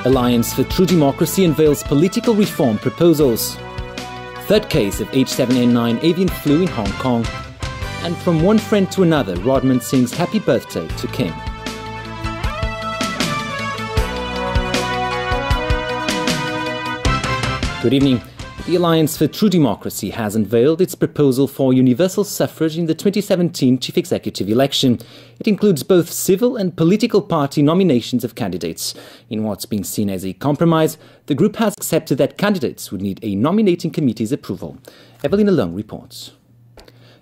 Alliance for True Democracy unveils political reform proposals. Third case of H7N9 avian flu in Hong Kong. And from one friend to another, Rodman sings happy birthday to Kim. Good evening. The Alliance for True Democracy has unveiled its proposal for universal suffrage in the 2017 chief executive election. It includes both civil and political party nominations of candidates. In what's being seen as a compromise, the group has accepted that candidates would need a nominating committee's approval. Evelina Leung reports.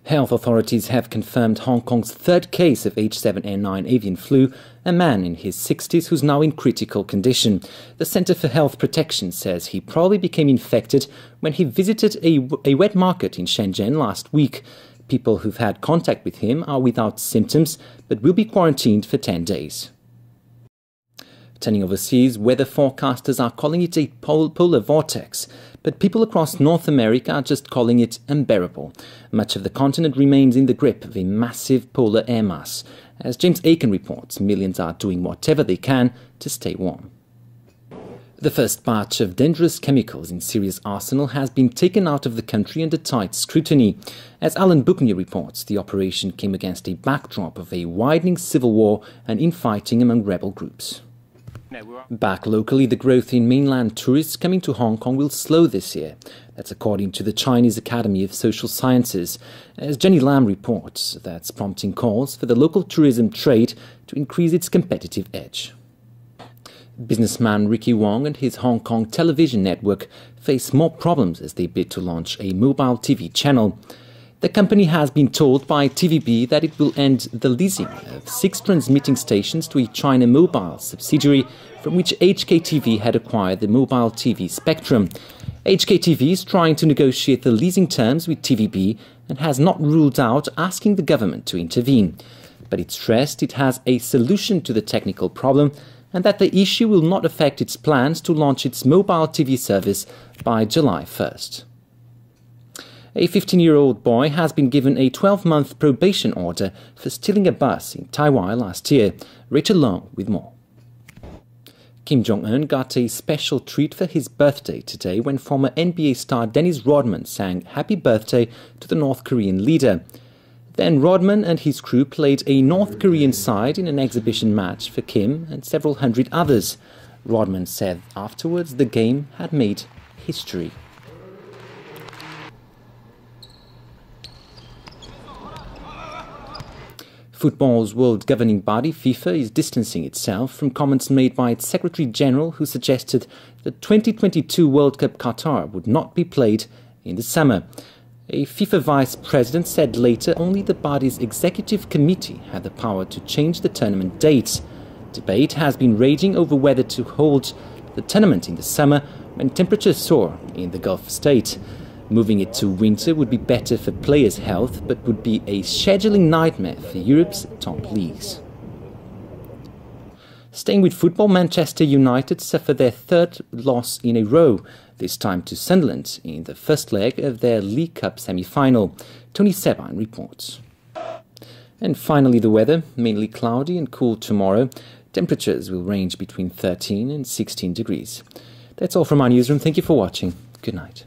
Health authorities have confirmed Hong Kong's third case of H7N9 avian flu, a man in his 60s who's now in critical condition. The Centre for Health Protection says he probably became infected when he visited a wet market in Shenzhen last week. People who've had contact with him are without symptoms but will be quarantined for 10 days. Turning overseas, weather forecasters are calling it a polar vortex, but people across North America are just calling it unbearable. Much of the continent remains in the grip of a massive polar air mass. As James Aiken reports, millions are doing whatever they can to stay warm. The first batch of dangerous chemicals in Syria's arsenal has been taken out of the country under tight scrutiny. As Alan Buckner reports, the operation came against a backdrop of a widening civil war and infighting among rebel groups. Back locally, the growth in mainland tourists coming to Hong Kong will slow this year. That's according to the Chinese Academy of Social Sciences. As Jenny Lam reports, that's prompting calls for the local tourism trade to increase its competitive edge. Businessman Ricky Wong and his Hong Kong television network face more problems as they bid to launch a mobile TV channel. The company has been told by TVB that it will end the leasing of 6 transmitting stations to a China Mobile subsidiary from which HKTV had acquired the mobile TV spectrum. HKTV is trying to negotiate the leasing terms with TVB and has not ruled out asking the government to intervene. But it stressed it has a solution to the technical problem and that the issue will not affect its plans to launch its mobile TV service by July 1st. A 15-year-old boy has been given a 12-month probation order for stealing a bus in Taiwan last year. Rachel Long with more. Kim Jong-un got a special treat for his birthday today when former NBA star Dennis Rodman sang happy birthday to the North Korean leader. Then Rodman and his crew played a North Korean side in an exhibition match for Kim and several hundred others. Rodman said afterwards the game had made history. Football's world governing body, FIFA, is distancing itself from comments made by its Secretary-General who suggested the 2022 World Cup Qatar would not be played in the summer. A FIFA vice president said later only the body's executive committee had the power to change the tournament dates. Debate has been raging over whether to hold the tournament in the summer when temperatures soar in the Gulf state. Moving it to winter would be better for players' health, but would be a scheduling nightmare for Europe's top leagues. Staying with football, Manchester United suffered their third loss in a row, this time to Sunderland in the first leg of their League Cup semi-final. Tony Sebine reports. And finally the weather, mainly cloudy and cool tomorrow. Temperatures will range between 13 and 16 degrees. That's all from our newsroom. Thank you for watching. Good night.